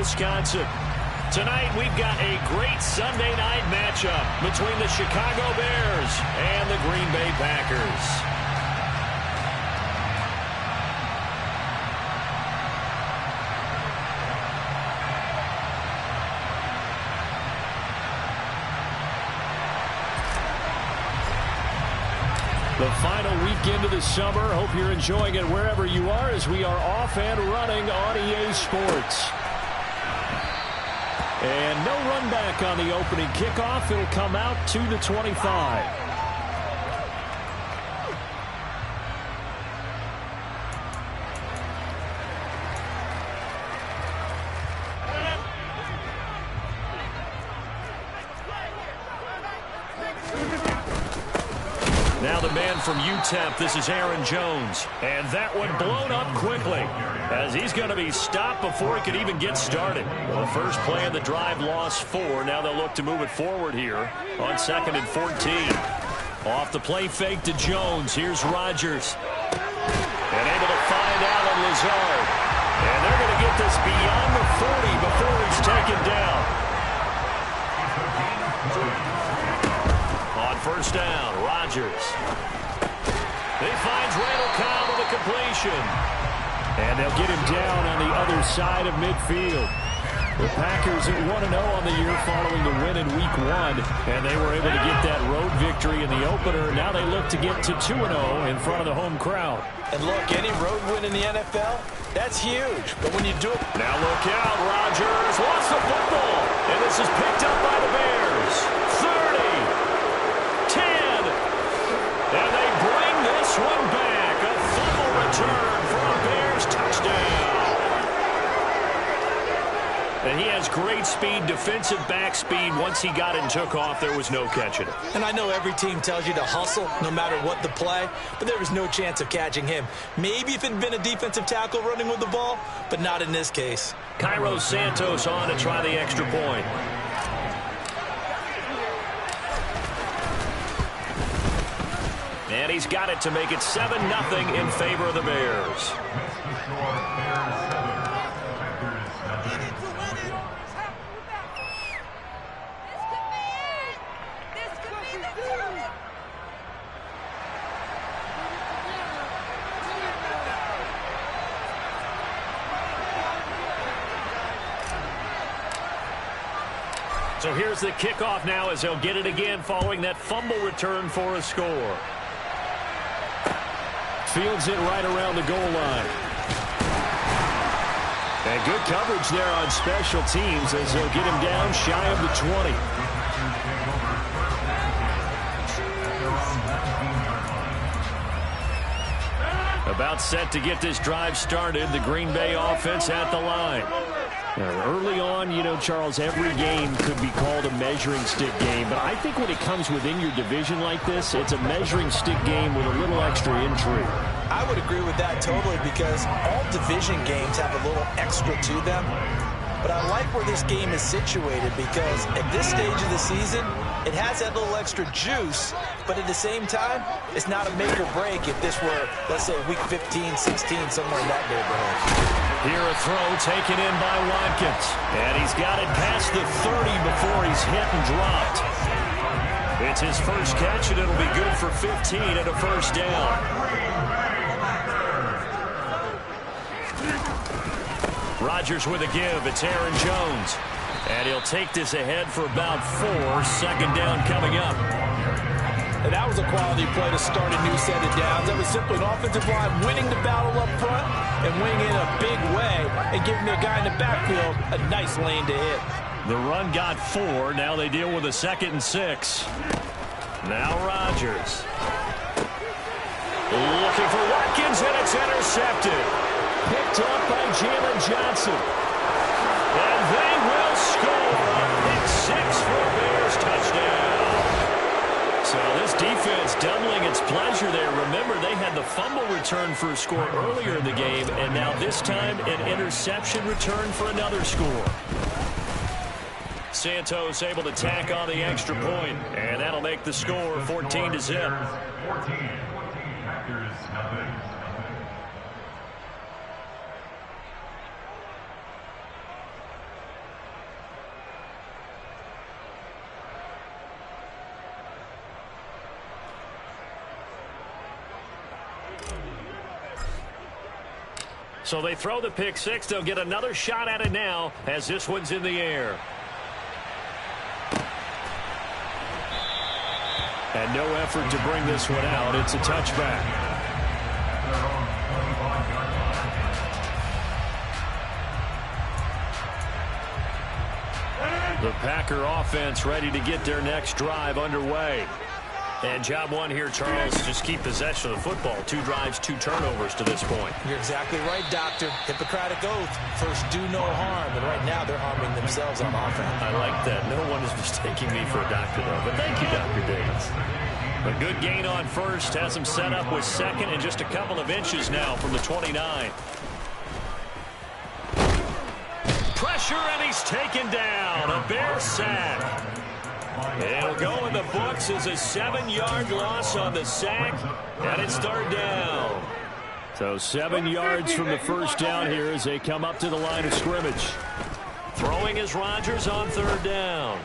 Wisconsin. Tonight, we've got a great Sunday night matchup between the Chicago Bears and the Green Bay Packers. The final weekend of the summer. Hope you're enjoying it wherever you are as we are off and running on EA Sports. And no run back on the opening kickoff. It'll come out to the 25. Now the man from UTEP, this is Aaron Jones. And that one blown up quickly as he's going to be stopped before he could even get started. Well, the first play of the drive lost 4. Now they'll look to move it forward here on 2nd and 14. Off the play fake to Jones. Here's Rodgers. And able to find Allen Lazard. And they're going to get this beyond the 40 before he's taken down. On first down, Rodgers. He finds Randall Cobb with a completion. And they'll get him down on the other side of midfield. The Packers at 1-0 on the year following the win in Week 1. And they were able to get that road victory in the opener. Now they look to get to 2-0 in front of the home crowd. And look, any road win in the NFL, that's huge. But when you do it... Now look out, Rodgers lost the football. And this is picked up by the Bears. 30. 10. And they bring this one back. A fumble return for a Bears touchdown. And he has great speed, defensive back speed. Once he got it and took off, there was no catching it. And I know every team tells you to hustle no matter what the play, but there was no chance of catching him. Maybe if it had been a defensive tackle running with the ball, but not in this case. Cairo Santos on to try the extra point. And he's got it to make it 7-0 in favor of the Bears. So here's the kickoff now as they'll get it again following that fumble return for a score. Fields it right around the goal line. And good coverage there on special teams as they'll get him down shy of the 20. About set to get this drive started. The Green Bay offense at the line. Early on, you know, Charles, every game could be called a measuring stick game. But I think when it comes within your division like this, it's a measuring stick game with a little extra intrigue. I would agree with that totally because all division games have a little extra to them. But I like where this game is situated because at this stage of the season, it has that little extra juice, but at the same time, it's not a make or break if this were, let's say, week 15, 16, somewhere in that neighborhood. Here a throw taken in by Watkins. And he's got it past the 30 before he's hit and dropped. It's his first catch, and it'll be good for 15 and a first down. Rodgers with a give. It's Aaron Jones. And he'll take this ahead for about 4. Second down coming up. And that was a quality play to start a new set of downs. That was simply an offensive line winning the battle up front and winning it in a big way and giving the guy in the backfield a nice lane to hit. The run got 4. Now they deal with a 2nd and 6. Now Rodgers. Looking for Watkins, and it's intercepted. Picked up by Jalen Johnson. And they will score a pick 6 for a Bears touchdown. So this defense doubling its pleasure there. Remember, they had the fumble return for a score earlier in the game, and now this time an interception return for another score. Santos able to tack on the extra point, and that'll make the score 14-0. So they throw the pick six. They'll get another shot at it now as this one's in the air. And no effort to bring this one out. It's a touchback. The Packer offense ready to get their next drive underway. And job one here, Charles, just keep possession of the football. 2 drives, 2 turnovers to this point. You're exactly right, Doctor. Hippocratic oath. First, do no harm. And right now, they're harming themselves on offense. I like that. No one is mistaking me for a doctor, though. But thank you, Dr. Davis. A good gain on first. Has him set up with second and just a couple of inches now from the 29. Pressure, and he's taken down. A Bear sack. It'll go in the books as a 7-yard loss on the sack, and it's 3rd down. So 7 yards from the first down here as they come up to the line of scrimmage. Throwing is Rodgers on 3rd down.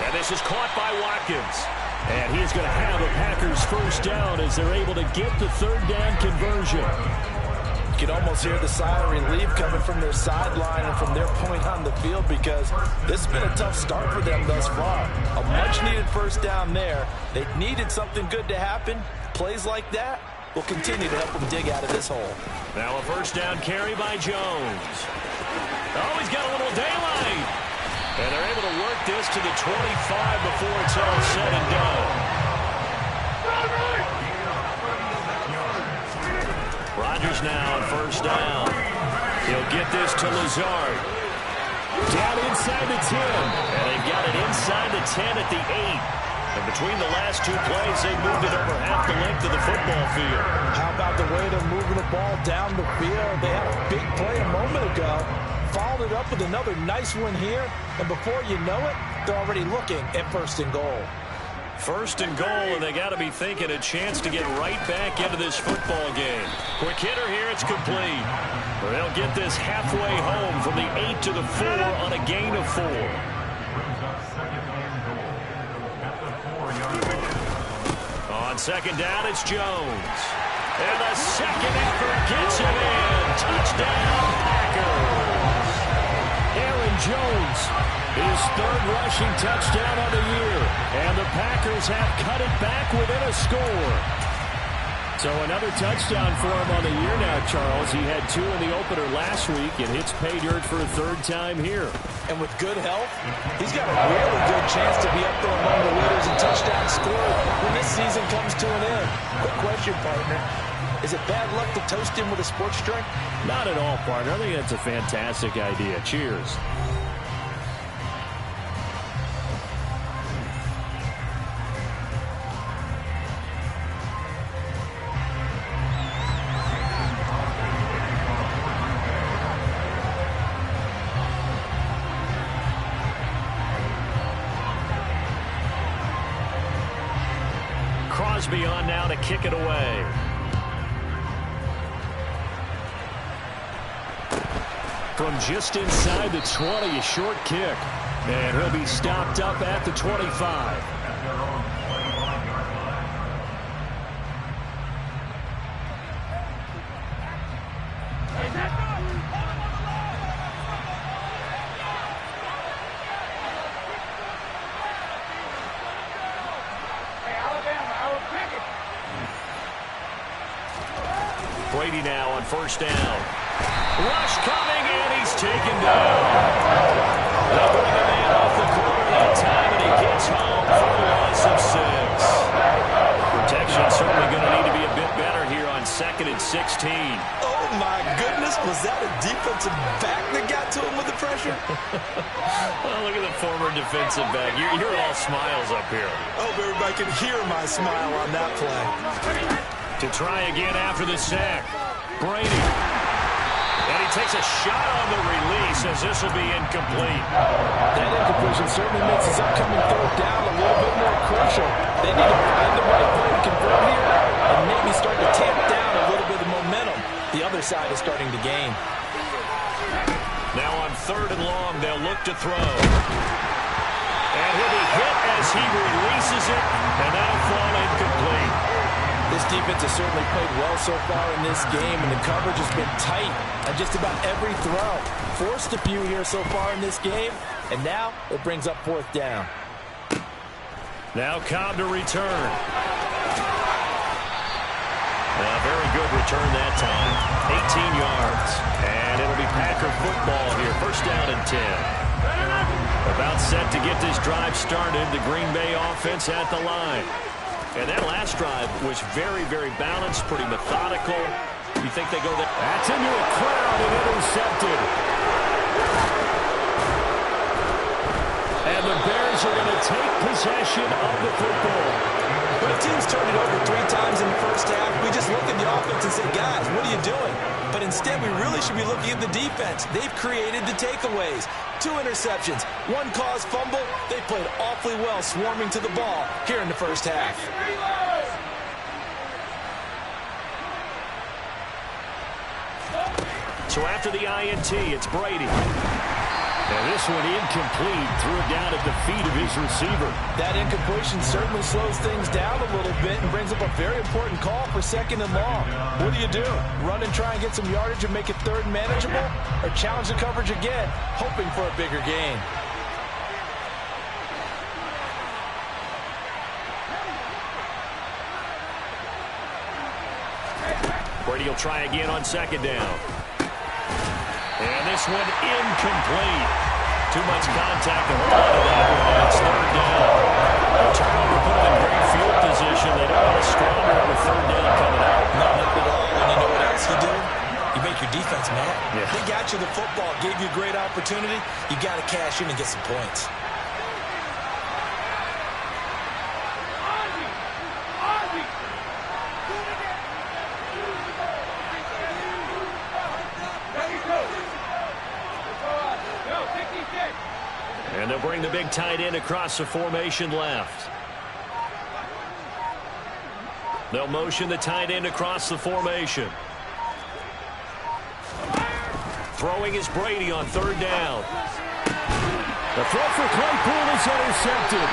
And this is caught by Watkins. And he's going to have a Packers first down as they're able to get the 3rd down conversion. You can almost hear the sigh of relief coming from their sideline and from their point on the field because this has been a tough start for them thus far. A much-needed first down there. They needed something good to happen. Plays like that will continue to help them dig out of this hole. Now a first down carry by Jones. Oh, he's got a little daylight. And they're able to work this to the 25 before it's all said and done. Rodgers now on first down. He'll get this to Lazard. Down inside the 10. And they've got it inside the 10 at the 8. And between the last 2 plays, they moved it over half the length of the football field. How about the way they're moving the ball down the field? They had a big play a moment ago. Followed it up with another nice one here. And before you know it, they're already looking at 1st and goal. 1st and goal, and they got to be thinking a chance to get right back into this football game. Quick hitter here, it's complete. They'll get this halfway home from the 8 to the 4 on a gain of 4. On 2nd down, it's Jones. And the second effort gets him in. Touchdown, Packers. Aaron Jones, his 3rd rushing touchdown of the year. And the Packers have cut it back within a score. So another touchdown for him on the year now, Charles. He had 2 in the opener last week and hits pay dirt for a 3rd time here. And with good health, he's got a really good chance to be up there among the leaders in touchdown scored when this season comes to an end. Quick question, partner. Is it bad luck to toast him with a sports drink? Not at all, partner. I think that's a fantastic idea. Cheers. Crosby on now to kick it away. From just inside the 20, a short kick. And he'll be stopped up at the 25. Brady now on first down. Rush coming, and he's taken down. They'll bring a man off the corner that time, and he gets home for a loss of 6. Protection certainly going to need to be a bit better here on 2nd and 16. Oh, my goodness. Was that a defensive back that got to him with the pressure? Well, look at the former defensive back. You're all smiles up here. I hope everybody can hear my smile on that play. To try again after the sack. Brady. And he takes a shot on the release as this will be incomplete. That incompletion certainly makes his upcoming 3rd down a little bit more crucial. They need to find the right play to convert here and maybe start to tamp down a little bit of momentum. The other side is starting to gain. Now on 3rd and long, they'll look to throw. And he'll be hit as he releases it, and that'll fall incomplete. The This defense has certainly played well so far in this game, and the coverage has been tight on just about every throw. Forced a few here so far in this game, and now it brings up 4th down. Now Cobb to return. A very good return that time. 18 yards. And it'll be Packer football here. 1st down and 10. About set to get this drive started. The Green Bay offense at the line. And that last drive was very, very balanced, pretty methodical. You think they go there? That's into a crowd and intercepted. And the Bears are going to take possession of the football. When a team's turned it over 3 times in the first half, we just look at the offense and say, guys, what are you doing? But instead, we really should be looking at the defense. They've created the takeaways. 2 interceptions, 1 caused fumble. They played awfully well swarming to the ball here in the first half. So after the INT, it's Brady. And this one incomplete. Threw it down at the feet of his receiver. That incompletion certainly slows things down a little bit and brings up a very important call for 2nd and long. What do? Run and try and get some yardage and make it 3rd manageable? Or challenge the coverage again, hoping for a bigger gain? Brady will try again on 2nd down. And this one incomplete. Too much contact to hold on to that one, and it's 3rd down. The turnover put them in great field position. They don't want to squander it with 3rd down coming up. No, not at all. And you know what else you do? You make your defense mad. Yeah. They got you the football, gave you a great opportunity. You got to cash in and get some points. And they'll bring the big tight end across the formation left. They'll motion the tight end across the formation. Throwing is Brady on 3rd down. The throw for Claypool is intercepted.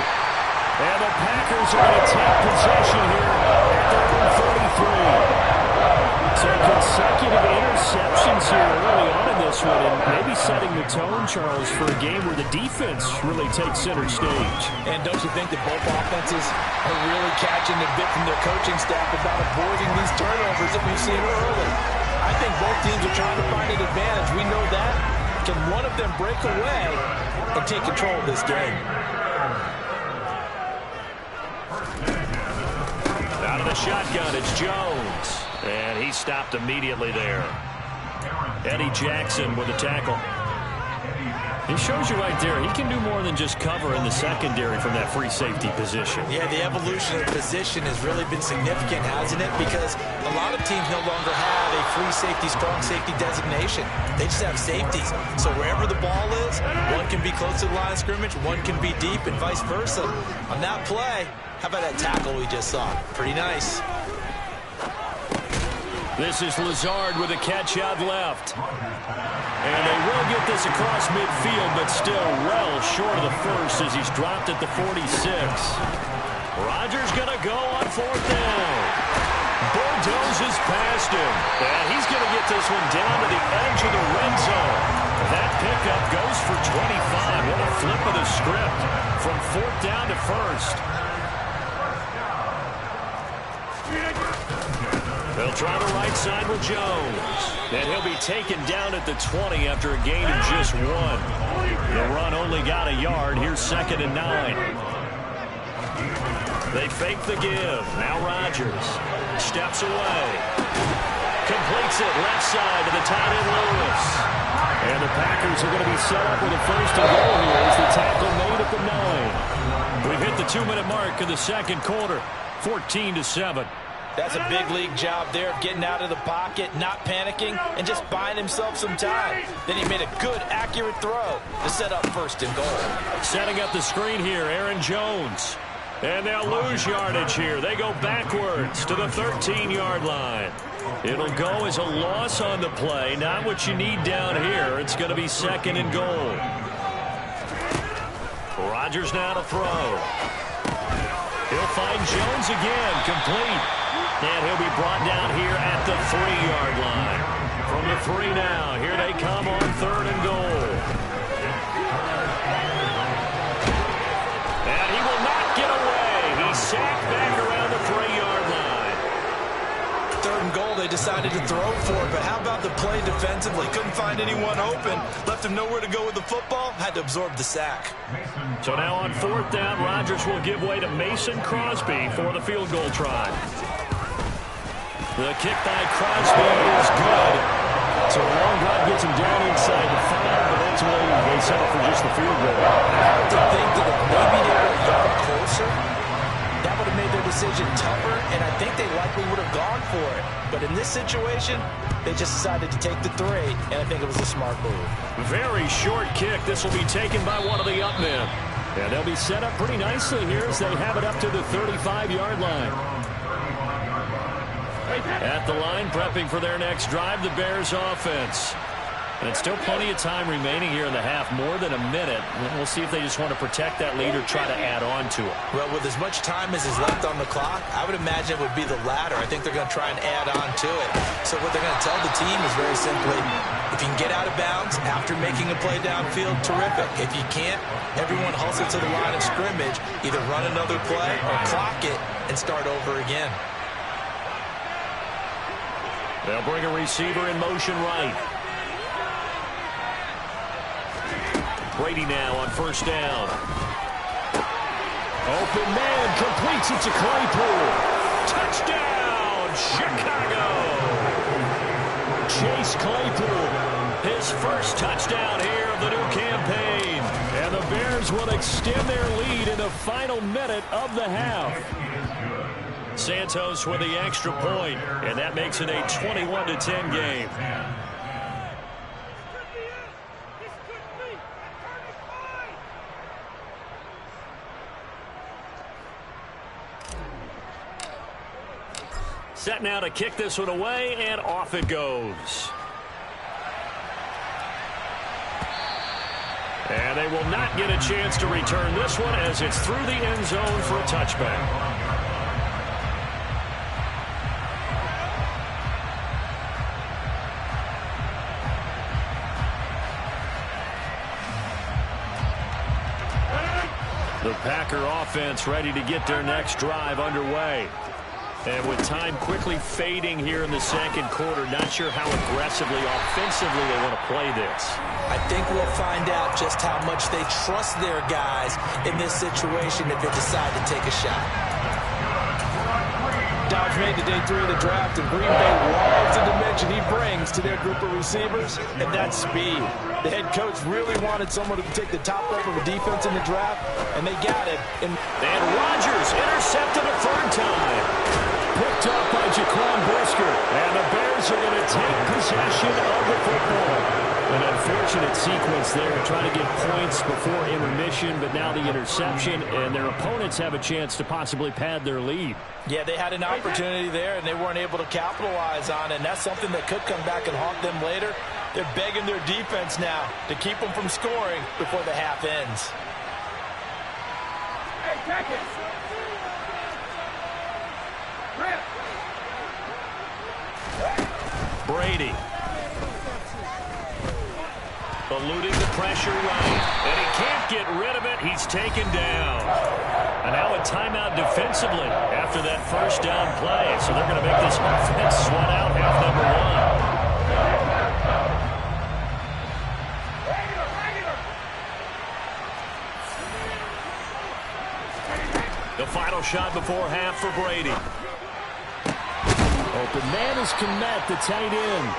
And the Packers are going to take possession here at their own 33. So consecutive interceptions here early on in this one, and maybe setting the tone, Charles, for a game where the defense really takes center stage. And don't you think that both offenses are really catching the bit from their coaching staff about avoiding these turnovers that we've seen early? I think both teams are trying to find an advantage. We know that. Can one of them break away and take control of this game? Out of the shotgun, it's Jones. And he stopped immediately there. Eddie Jackson with a tackle. He shows you right there, he can do more than just cover in the secondary from that free safety position. Yeah, the evolution of the position has really been significant, hasn't it? Because a lot of teams no longer have a free safety, strong safety designation. They just have safeties. So wherever the ball is, one can be close to the line of scrimmage, one can be deep, and vice versa. On that play, how about that tackle we just saw? Pretty nice. This is Lazard with a catch out left. And they will get this across midfield, but still well short of the first as he's dropped at the 46. Rodgers going to go on 4th down. Bulldozes past him. And he's going to get this one down to the edge of the red zone. That pickup goes for 25. What a flip of the script from 4th down to 1st. They'll try the right side with Jones. And he'll be taken down at the 20 after a gain of just 1. The run only got a yard. Here's 2nd and 9. They fake the give. Now Rodgers steps away. Completes it left side to the tight end Lewis. And the Packers are going to be set up with a 1st and goal here as the tackle made at the 9. We've hit the 2-minute mark in the 2nd quarter. 14-7. That's a big league job there of getting out of the pocket, not panicking, and just buying himself some time. Then he made a good, accurate throw to set up 1st and goal. Setting up the screen here, Aaron Jones. And they'll lose yardage here. They go backwards to the 13-yard line. It'll go as a loss on the play. Not what you need down here. It's going to be 2nd and goal. Rodgers now to throw. He'll find Jones again, complete. And he'll be brought down here at the 3-yard line. From the 3 now, here they come on 3rd and goal. And he will not get away. He's sacked back around the 3-yard line. 3rd and goal, they decided to throw for it, but how about the play defensively? Couldn't find anyone open, left him nowhere to go with the football, had to absorb the sack. So now on 4th down, Rodgers will give way to Mason Crosby for the field goal try. The kick by Crosby is good. So a long drive gets him down inside the 5, but ultimately they settle for just the field goal. I have to think that if maybe they were a yard closer, that would have made their decision tougher, and I think they likely would have gone for it. But in this situation, they just decided to take the 3, and I think it was a smart move. Very short kick. This will be taken by one of the up men. And they'll be set up pretty nicely here as they have it up to the 35-yard line. At the line, prepping for their next drive, the Bears offense. And it's still plenty of time remaining here in the half, more than a minute. We'll see if they just want to protect that lead or try to add on to it. Well, with as much time as is left on the clock, I would imagine it would be the latter. I think they're going to try and add on to it. So what they're going to tell the team is very simply, if you can get out of bounds after making a play downfield, terrific. If you can't, everyone hustle to the line of scrimmage, either run another play or clock it and start over again. They'll bring a receiver in motion right. Brady now on 1st down. Open man, completes it to Claypool. Touchdown, Chicago! Chase Claypool, his first touchdown here of the new campaign. And the Bears will extend their lead in the final minute of the half. Santos with the extra point, and that makes it a 21-10 game. Set now to kick this one away, and off it goes. And they will not get a chance to return this one as it's through the end zone for a touchback. The Packer offense ready to get their next drive underway. And with time quickly fading here in the 2nd quarter, not sure how aggressively, offensively they want to play this. I think we'll find out just how much they trust their guys in this situation if they decide to take a shot. Dodge made the day 3 of the draft, and Green Bay loves the dimension he brings to their group of receivers, and that's speed. The head coach really wanted someone who could take the top up of a defense in the draft, and they got it. And Rodgers intercepted a 3rd time. Picked up by Jaquan Brisker, and the Bears are going to take possession of the football. An unfortunate sequence there, trying to get points before intermission, but now the interception, and their opponents have a chance to possibly pad their lead. Yeah, they had an opportunity there, and they weren't able to capitalize on it, and that's something that could come back and haunt them later. They're begging their defense now to keep them from scoring before the half ends. Hey, check it. Brady. Eluding the pressure right. And he can't get rid of it. He's taken down. And now a timeout defensively after that 1st down play. So they're going to make this offense sweat out half number 1. The final shot before half for Brady. Open man is Kmet, the tight end.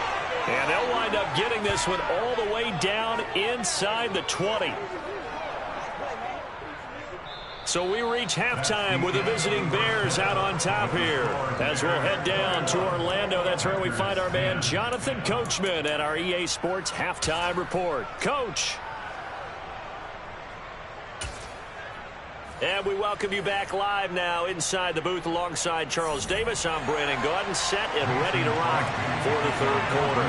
And they'll wind up getting this one all the way down inside the 20. So we reach halftime with the visiting Bears out on top here. As we'll head down to Orlando, that's where we find our man Jonathan Coachman at our EA Sports Halftime Report. Coach. And we welcome you back live now inside the booth alongside Charles Davis. I'm Brandon Gaudin, set and ready to rock for the 3rd quarter.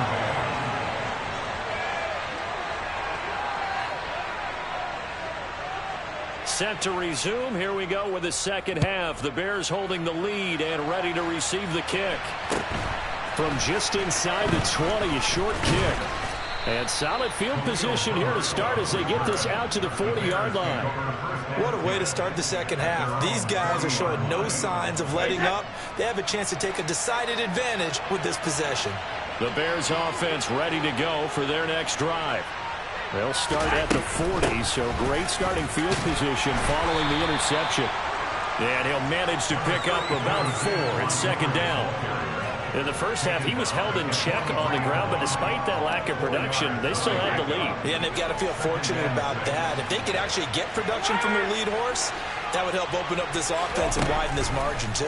set to resume. Here we go with the second half. The Bears holding the lead and ready to receive the kick. From just inside the 20, a short kick. And solid field position here to start as they get this out to the 40-yard line. What a way to start the second half. These guys are showing no signs of letting up. They have a chance to take a decided advantage with this possession. The Bears offense ready to go for their next drive. They'll start at the 40, so great starting field position following the interception. And he'll manage to pick up about 4 at second down. In the first half, he was held in check on the ground, but despite that lack of production, they still had the lead. Yeah, and they've got to feel fortunate about that. If they could actually get production from their lead horse, that would help open up this offense and widen this margin, too.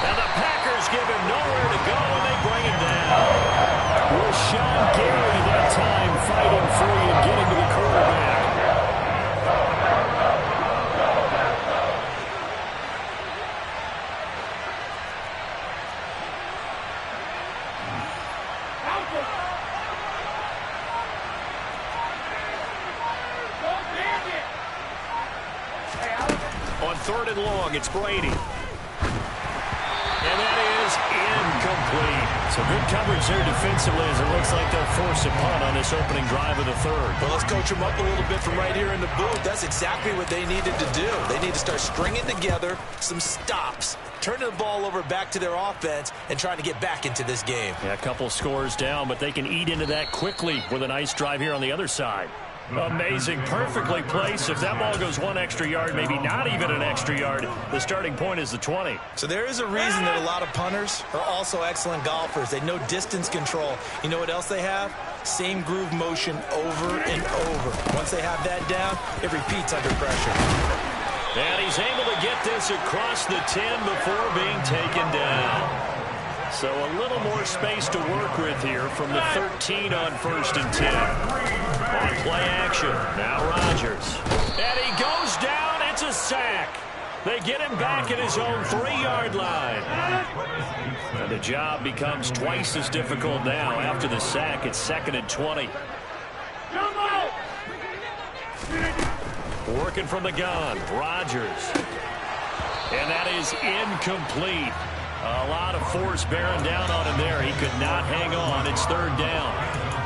And the Packers give him nowhere to go, and they bring him down. With Sean Gary that time fighting free and getting to the quarterback. On 3rd and long, it's Brady. And that is incomplete. So good coverage there defensively as it looks like they'll force a punt on this opening drive of the 3rd. Well, let's coach them up a little bit from right here in the booth. That's exactly what they needed to do. They need to start stringing together some stops, turning the ball over back to their offense, and trying to get back into this game. Yeah, a couple scores down, but they can eat into that quickly with a nice drive here on the other side. Amazing, perfectly placed. If that ball goes 1 extra yard, maybe not even an extra yard, the starting point is the 20. So there is a reason that a lot of punters are also excellent golfers. They know distance control. You know what else they have? Same groove motion over and over. Once they have that down, it repeats under pressure. And he's able to get this across the 10 before being taken down. So a little more space to work with here from the 13 on 1st and 10. On play action, now Rodgers. And he goes down, it's a sack. They get him back at his own 3-yard line. And the job becomes twice as difficult now after the sack. It's 2nd and 20. Working from the gun, Rodgers. And that is incomplete. A lot of force bearing down on him there. He could not hang on. It's 3rd down.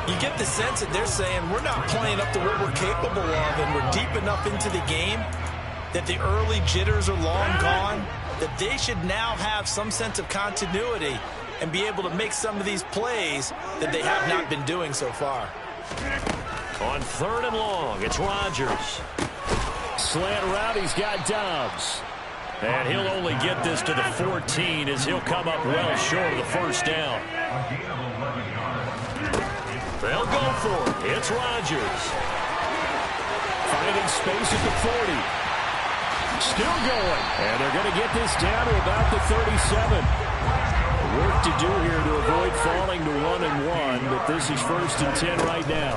You get the sense that they're saying we're not playing up to what we're capable of, and we're deep enough into the game that the early jitters are long gone, that they should now have some sense of continuity and be able to make some of these plays that they have not been doing so far. On 3rd and long, it's Rodgers. Slant route, he's got Dobbs. And he'll only get this to the 14 as he'll come up well short of the 1st down. They'll go for it. It's Rodgers. Finding space at the 40. Still going. And they're going to get this down to about the 37. Work to do here to avoid falling to 1-1, but this is 1st and 10 right now.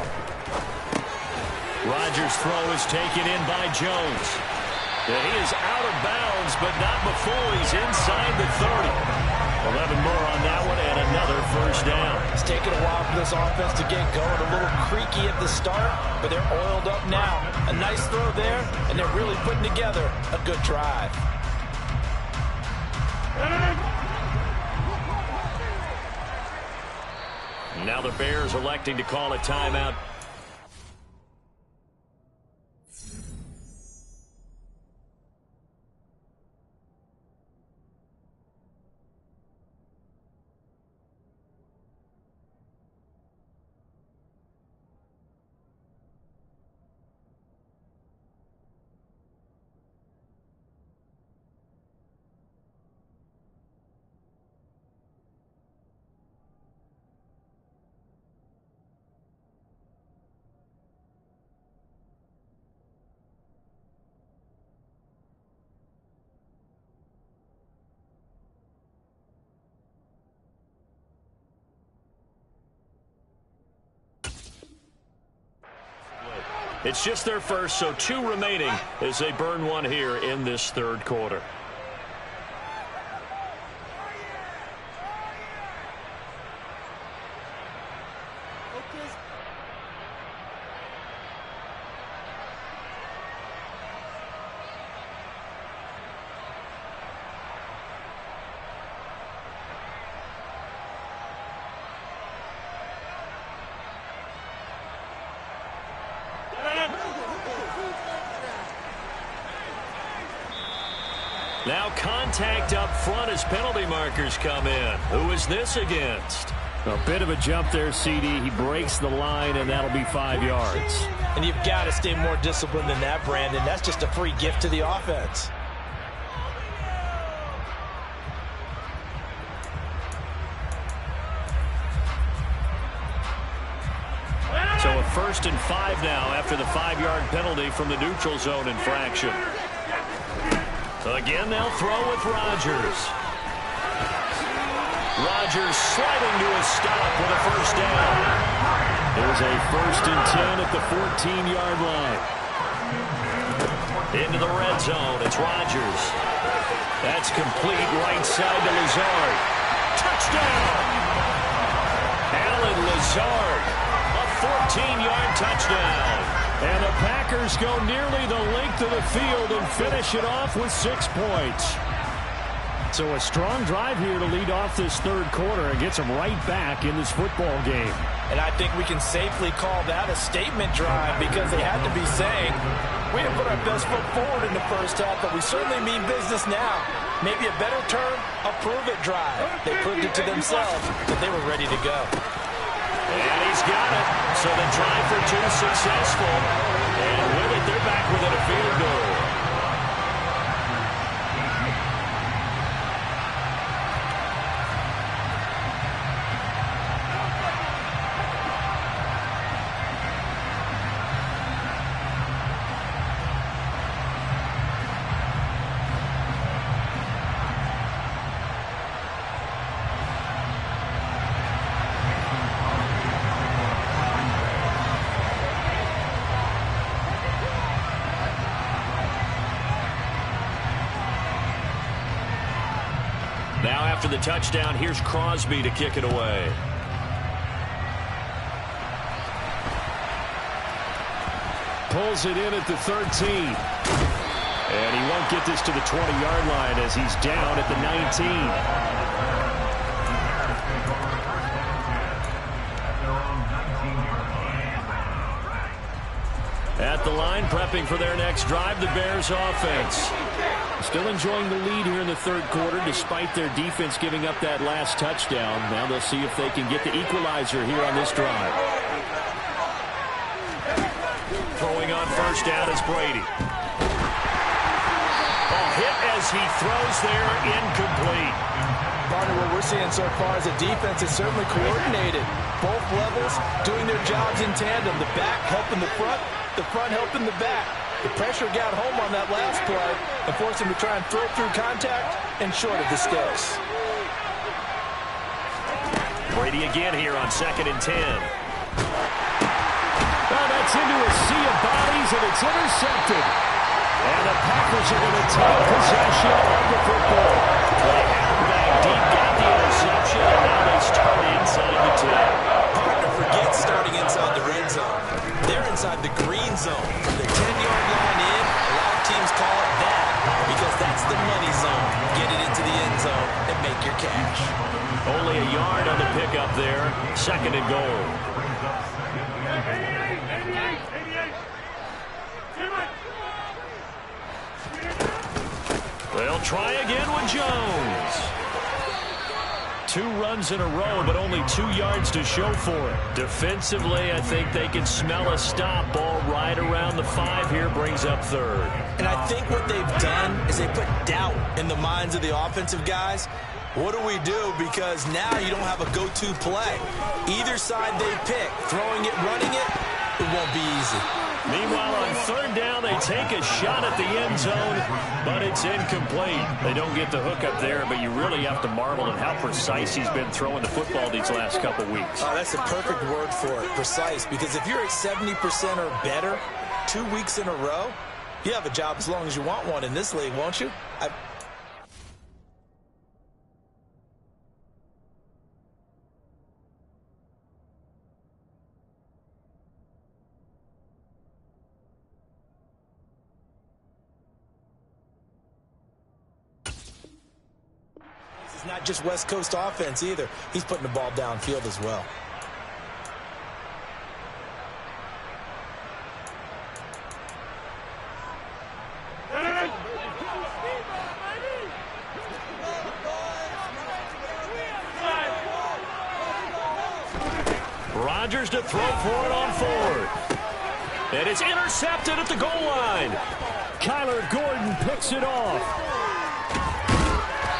Rodgers' throw is taken in by Jones. And he is out of bounds, but not before he's inside the 30. 11 more on that one, and another 1st down. It's taken a while for this offense to get going. A little creaky at the start, but they're oiled up now. A nice throw there, and they're really putting together a good drive. Now the Bears electing to call a timeout. It's just their first, so 2 remaining as they burn one here in this 3rd quarter. Now contact up front as penalty markers come in. Who is this against? A bit of a jump there, CD. He breaks the line, and that'll be 5 yards. And you've got to stay more disciplined than that, Brandon. That's just a free gift to the offense. So a 1st and 5 now after the 5-yard penalty from the neutral zone infraction. Again, they'll throw with Rodgers. Rodgers sliding to a stop with a 1st down. There's a 1st and 10 at the 14-yard line. Into the red zone, it's Rodgers. That's complete right side to Lazard. Touchdown! Alan Lazard, a 14-yard touchdown. And the Packers go nearly the length of the field and finish it off with 6 points. So a strong drive here to lead off this 3rd quarter and gets them right back in this football game. And I think we can safely call that a statement drive because they had to be saying, we didn't put our best foot forward in the 1st half, but we certainly mean business now. Maybe a better term, a prove-it drive. They proved it to themselves that they were ready to go. And he's got it. So the drive for 2 successful. And with it, they're back within a field goal. Now after the touchdown, here's Crosby to kick it away. Pulls it in at the 13. And he won't get this to the 20-yard line as he's down at the 19. At the line, prepping for their next drive, the Bears offense. Still enjoying the lead here in the 3rd quarter despite their defense giving up that last touchdown. Now they'll see if they can get the equalizer here on this drive. Throwing on 1st down is Brady. A hit as he throws there, incomplete. Partner, what we're seeing so far is the defense is certainly coordinated. Both levels doing their jobs in tandem. The back helping the front helping the back. The pressure got home on that last play and forced him to try and throw through contact and short of the sticks. Brady again here on 2nd and 10. Well, that's into a sea of bodies, and it's intercepted. And the Packers are going to take possession of the football. They have back deep, got the interception, and now they start inside the 10. Partner, forget starting inside the red zone. They're inside the green zone. From the 10-yard line in, a lot of teams call it that because that's the money zone. Get it into the end zone and make your cash. Only a yard on the pickup there. 2nd and goal. They'll try again with Jones. 2 runs in a row, but only 2 yards to show for it. Defensively, I think they can smell a stop. Ball right around the 5 here, brings up 3rd. And I think what they've done is they put doubt in the minds of the offensive guys. What do we do? Because now you don't have a go-to play. Either side they pick, throwing it, running it, it won't be easy. Meanwhile, on 3rd down, they take a shot at the end zone, but it's incomplete. They don't get the hook up there, but you really have to marvel at how precise he's been throwing the football these last couple weeks. Oh, that's a perfect word for it, precise, because if you're at 70% or better 2 weeks in a row, you have a job as long as you want one in this league, won't you? It's not just West Coast offense either. He's putting the ball downfield as well. Rodgers to throw for it on fourth. And it's intercepted at the goal line. Kyler Gordon picks it off.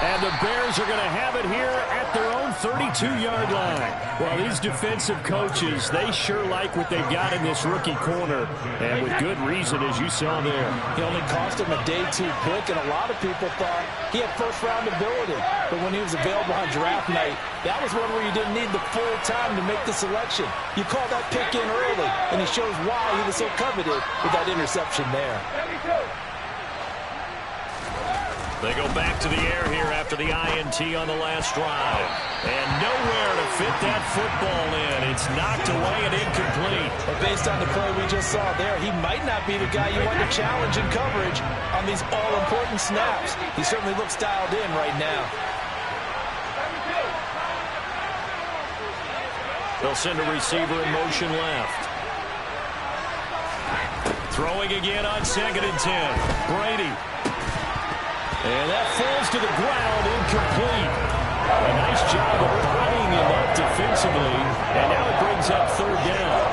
And the Bears are going to have it here at their own 32-yard line. Well, these defensive coaches, they sure like what they've got in this rookie corner. And with good reason, as you saw there. He only cost him a day 2 pick, and a lot of people thought he had first-round ability. But when he was available on draft night, that was one where you didn't need the full time to make the selection. You call that pick in early, and he shows why he was so coveted with that interception there. They go back to the air here after the INT on the last drive. And nowhere to fit that football in. It's knocked away and incomplete. But based on the play we just saw there, he might not be the guy you want to challenge in coverage on these all-important snaps. He certainly looks dialed in right now. They'll send a receiver in motion left. Throwing again on 2nd and 10. Brady. And that falls to the ground, incomplete. A nice job of bodying him up defensively. And now it brings up 3rd down.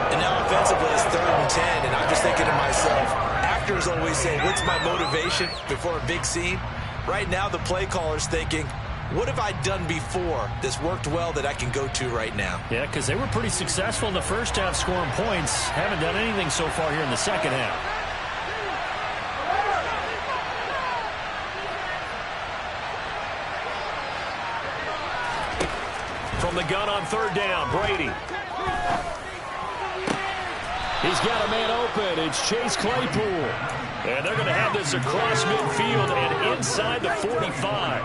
And now offensively it's 3rd and 10. And I'm just thinking to myself, actors always say, what's my motivation before a big scene? Right now the play caller's thinking, what have I done before that's worked well that I can go to right now? Yeah, because they were pretty successful in the first half scoring points. Haven't done anything so far here in the second half. From the gun on 3rd down, Brady. He's got a man open. It's Chase Claypool. And they're going to have this across midfield and inside the 45.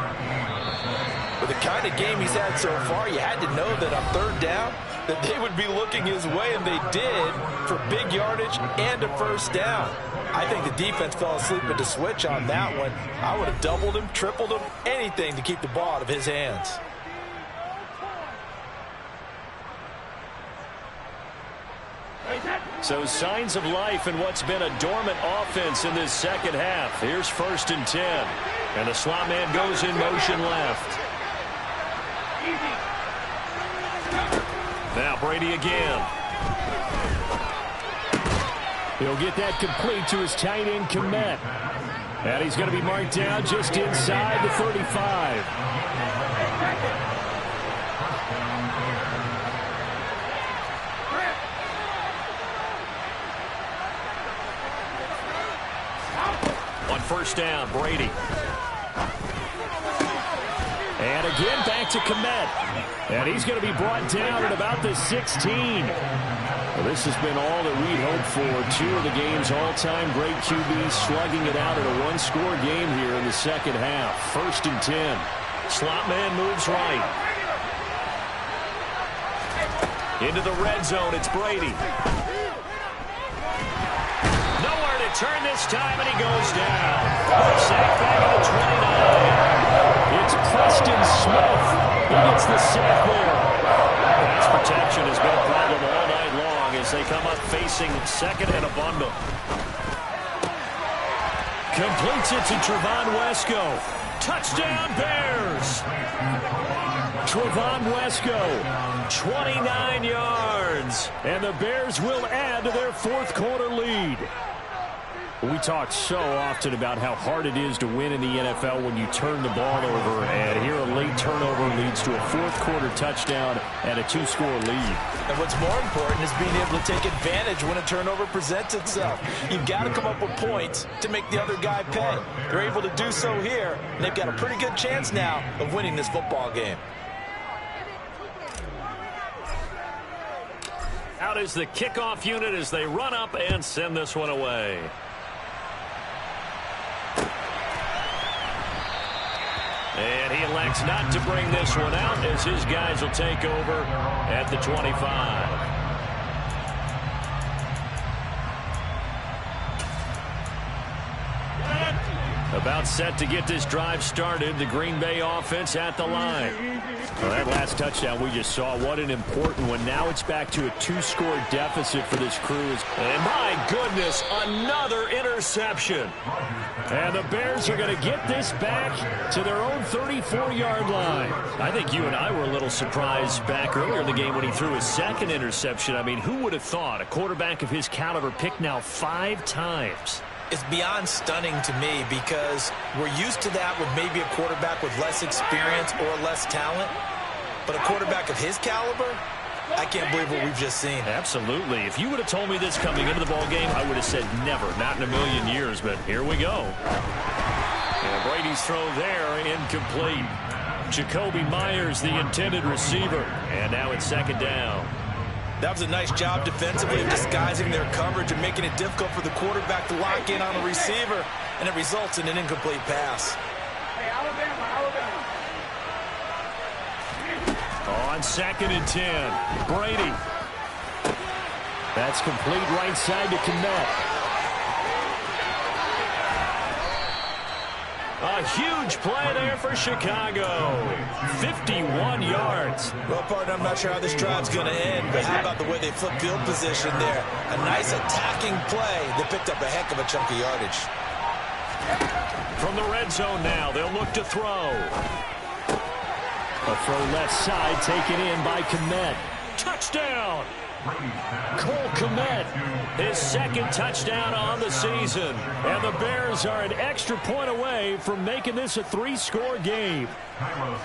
With the kind of game he's had so far, you had to know that on 3rd down that they would be looking his way, and they did, for big yardage and a 1st down. I think the defense fell asleep at the switch on that one. I would have doubled him, tripled him, anything to keep the ball out of his hands. So signs of life in what's been a dormant offense in this second half. Here's 1st and 10. And the slot man goes in motion left. Now Brady again. He'll get that complete to his tight end, Komet. And he's going to be marked down just inside the 35. On 1st down, Brady. And again back to Komet. And he's going to be brought down at about the 16. Well, this has been all that we'd hoped for. 2 of the game's all-time great QBs slugging it out in a 1-score game here in the second half. 1st and 10. Slot man moves right. Into the red zone, it's Brady. Nowhere to turn this time, and he goes down. Sack back at the 29. It's Preston Smith. He gets the sack there. Pass protection has been a problem all night long as they come up facing 2nd and a bundle. Completes it to Trevon Wesco. Touchdown Bears! Trevon Wesco, 29 yards. and the Bears will add to their 4th quarter lead. We talk so often about how hard it is to win in the NFL when you turn the ball over, and here a late turnover leads to a 4th quarter touchdown and a 2-score lead. And what's more important is being able to take advantage when a turnover presents itself. You've got to come up with points to make the other guy pay. They're able to do so here, and they've got a pretty good chance now of winning this football game. Out is the kickoff unit as they run up and send this one away. And he elects not to bring this one out as his guys will take over at the 25. About set to get this drive started. The Green Bay offense at the line. Well, that last touchdown we just saw, what an important one. Now it's back to a 2-score deficit for this crew. And my goodness, another interception. And the Bears are going to get this back to their own 34-yard line. I think you and I were a little surprised back earlier in the game when he threw his second interception. I mean, who would have thought a quarterback of his caliber picked now 5 times? It's beyond stunning to me because we're used to that with maybe a quarterback with less experience or less talent. But a quarterback of his caliber, I can't believe what we've just seen. Absolutely. If you would have told me this coming into the ballgame, I would have said never, not in a million years, but here we go. And Brady's throw there, incomplete. Jacoby Myers, the intended receiver, and now it's second down. That was a nice job defensively of disguising their coverage and making it difficult for the quarterback to lock in on a receiver, and it results in an incomplete pass. On 2nd and 10, Brady. That's complete right side to Kmet. A huge play there for Chicago. 51 yards. Well, partner, I'm not sure how this drive's going to end, but how about the way they flip field position there? A nice attacking play that picked up a heck of a chunk of yardage. From the red zone now, they'll look to throw. A throw left side taken in by Kmet. Touchdown! Cole Kmet, his second touchdown on the season. And the Bears are an extra point away from making this a 3-score game.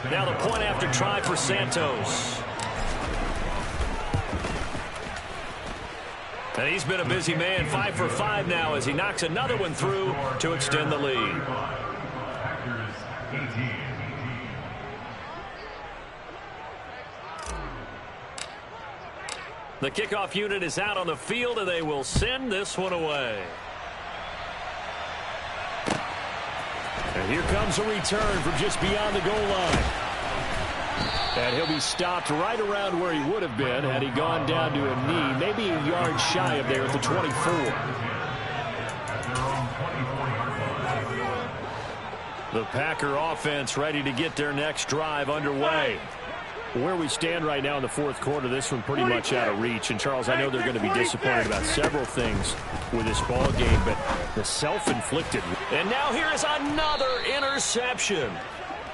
Now the point after try for Santos. And he's been a busy man, 5 for 5 now as he knocks another one through to extend the lead. The kickoff unit is out on the field, and they will send this one away. And here comes a return from just beyond the goal line. And he'll be stopped right around where he would have been had he gone down to a knee, maybe a yard shy of there at the 24. The Packer offense ready to get their next drive underway. Where we stand right now in the fourth quarter, this one pretty much out of reach. And, Charles, I know they're going to be disappointed about several things with this ball game, but the self-inflicted. And now here is another interception.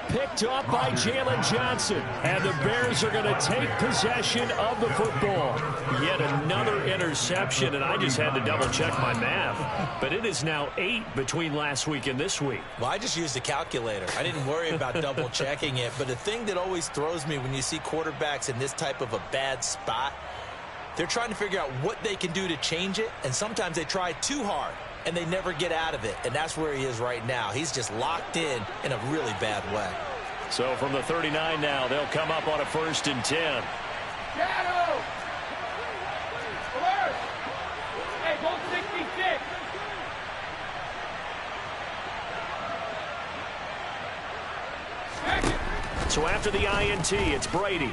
Picked up by Jalen Johnson. And the Bears are going to take possession of the football. Yet another interception, and I just had to double-check my math. But it is now 8 between last week and this week. Well, I just used a calculator. I didn't worry about double-checking it. But the thing that always throws me when you see quarterbacks in this type of a bad spot, they're trying to figure out what they can do to change it, and sometimes they try too hard, and they never get out of it. And that's where he is right now. He's just locked in a really bad way. So from the 39 now, they'll come up on a 1st and 10. So after the INT, it's Brady.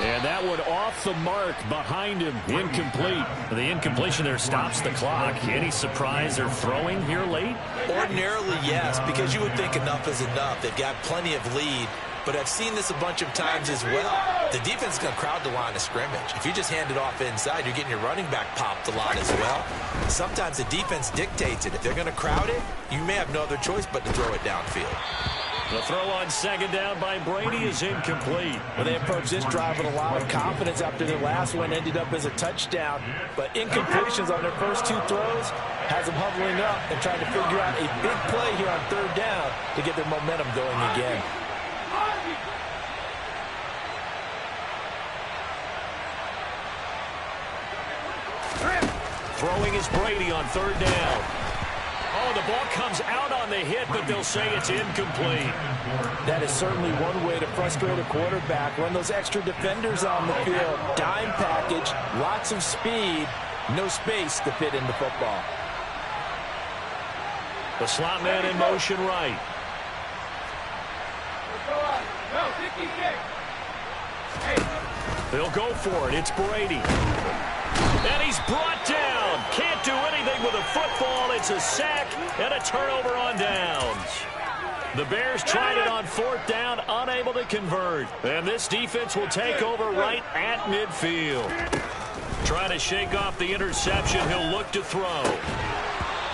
And that one off the mark behind him. Incomplete. The incompletion there stops the clock. Any surprise they're throwing here late? Ordinarily, yes, because you would think enough is enough. They've got plenty of lead, but I've seen this a bunch of times as well. The defense is going to crowd the line of scrimmage. If you just hand it off inside, you're getting your running back popped a lot as well. Sometimes the defense dictates it. If they're going to crowd it, you may have no other choice but to throw it downfield. The throw on 2nd down by Brady is incomplete. Well, they approached this drive with a lot of confidence after their last one ended up as a touchdown. But incompletions on their first 2 throws has them hovering up and trying to figure out a big play here on 3rd down to get their momentum going again. Throwing is Brady on 3rd down. Oh, the ball comes out on the hit, but they'll say it's incomplete. That is certainly one way to frustrate a quarterback. Run those extra defenders on the field. Dime package, lots of speed, no space to fit in the football. The slot man in motion right. They'll go for it. It's Brady. And he's brought down. Can't do anything with a football. It's a sack and a turnover on downs. The Bears tried it on 4th down, unable to convert. And this defense will take over right at midfield. Trying to shake off the interception. He'll look to throw.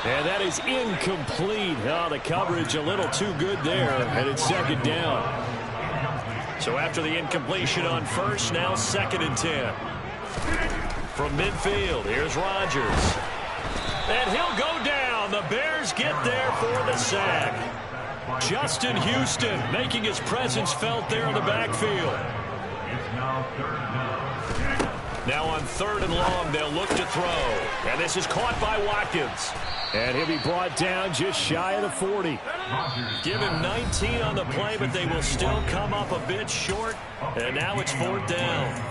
And that is incomplete. Oh, the coverage a little too good there, and it's second down. So after the incompletion on first, now 2nd and 10. From midfield, here's Rodgers. And he'll go down. The Bears get there for the sack. Justin Houston making his presence felt there in the backfield. Now on 3rd and long, they'll look to throw. And this is caught by Watkins. And he'll be brought down just shy of the 40. Give him 19 on the play, but they will still come up a bit short. And now it's 4th down.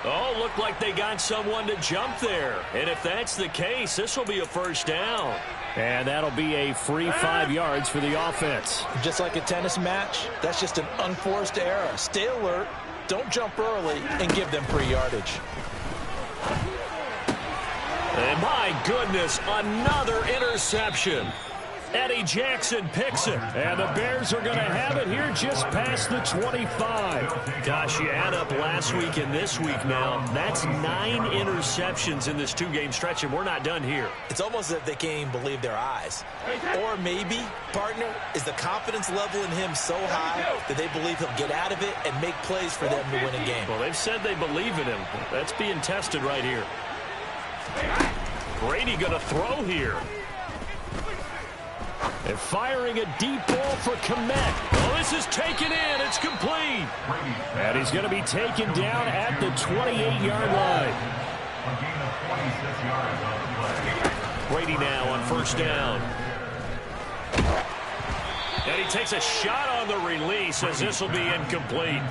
Oh, looked like they got someone to jump there. And if that's the case, this will be a 1st down. And that'll be a free 5 yards for the offense. Just like a tennis match, that's just an unforced error. Stay alert, don't jump early, and give them free yardage. And my goodness, another interception. Eddie Jackson picks it. And the Bears are going to have it here just past the 25. Gosh, you add up last week and this week now. That's 9 interceptions in this 2-game stretch, and we're not done here. It's almost as if they can't even believe their eyes. Or maybe, partner, is the confidence level in him so high that they believe he'll get out of it and make plays for them to win a game. Well, they've said they believe in him. That's being tested right here. Brady going to throw here. And firing a deep ball for Komet. Oh, this is taken in. It's complete. And he's going to be taken down at the 28-yard line. Brady now on 1st down. And he takes a shot on the release as this will be incomplete.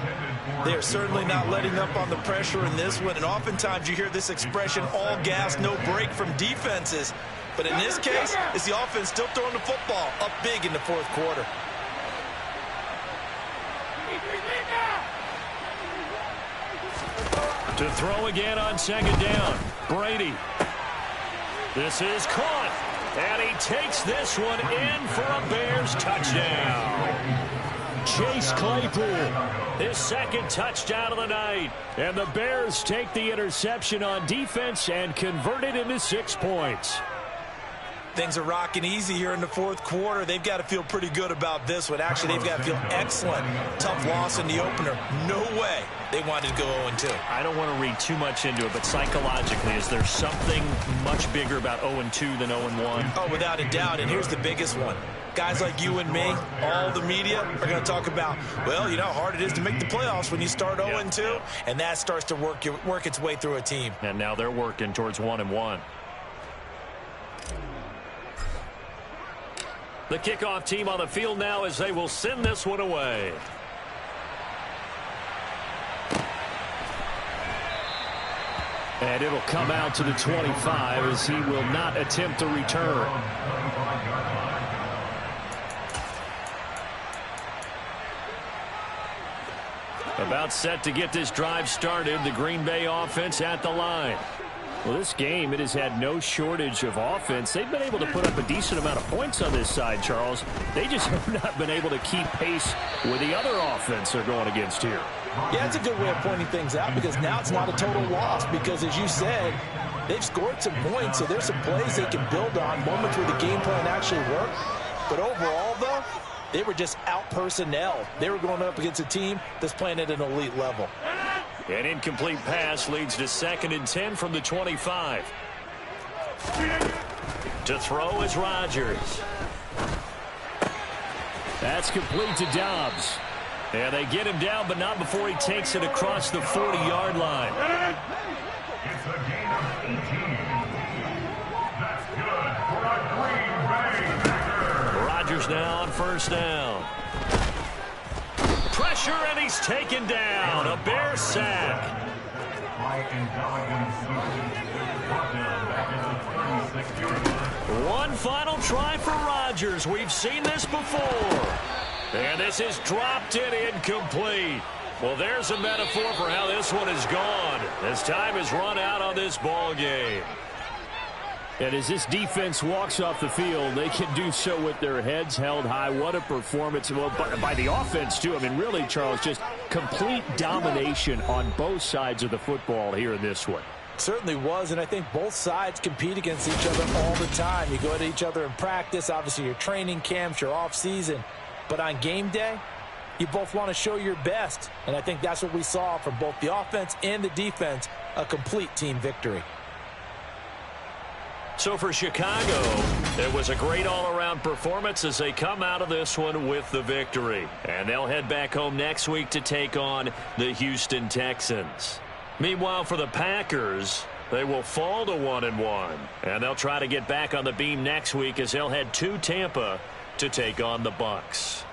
They're certainly not letting up on the pressure in this one. And oftentimes you hear this expression, all gas, no break from defenses. But in this case, it's the offense still throwing the football up big in the 4th quarter. To throw again on 2nd down. Brady. This is caught. And he takes this one in for a Bears touchdown. Chase Claypool. His 2nd touchdown of the night. And the Bears take the interception on defense and convert it into 6 points. Things are rocking easy here in the 4th quarter. They've got to feel pretty good about this one. Actually, they've got to feel excellent. Tough loss in the opener. No way they wanted to go 0-2. I don't want to read too much into it, but psychologically, is there something much bigger about 0-2 than 0-1? Oh, without a doubt, and here's the biggest one. Guys like you and me, all the media, are going to talk about, well, you know how hard it is to make the playoffs when you start 0-2, and that starts to work its way through a team. And now they're working towards 1-1. The kickoff team on the field now as they will send this one away. And it'll come out to the 25 as he will not attempt to return. About set to get this drive started. The Green Bay offense at the line. Well, this game, it has had no shortage of offense. They've been able to put up a decent amount of points on this side, Charles. They just have not been able to keep pace with the other offense they're going against here. Yeah, it's a good way of pointing things out because now it's not a total loss because, as you said, they've scored some points, so there's some plays they can build on, moments where the game plan actually worked. But overall, though, they were just out-personnel. They were going up against a team that's playing at an elite level. An incomplete pass leads to 2nd and 10 from the 25. To throw is Rodgers. That's complete to Dobbs. And they get him down, but not before he takes it across the 40-yard line. It's a gain of 18. That's good for a Green Bay Packer. Rodgers now on 1st down. Pressure, and he's taken down. A Bear sack. One final try for Rodgers. We've seen this before. And this is dropped in incomplete. Well, there's a metaphor for how this one is gone. As time has run out on this ball game. And as this defense walks off the field, they can do so with their heads held high. What a performance. Well, by the offense, too. I mean, really, Charles, just complete domination on both sides of the football here in this one. Certainly was, and I think both sides compete against each other all the time. You go at each other in practice, obviously your training camps, your off-season. But on game day, you both want to show your best. And I think that's what we saw from both the offense and the defense, a complete team victory. So for Chicago, it was a great all-around performance as they come out of this one with the victory. And they'll head back home next week to take on the Houston Texans. Meanwhile, for the Packers, they will fall to 1-1. And they'll try to get back on the beam next week as they'll head to Tampa to take on the Bucs.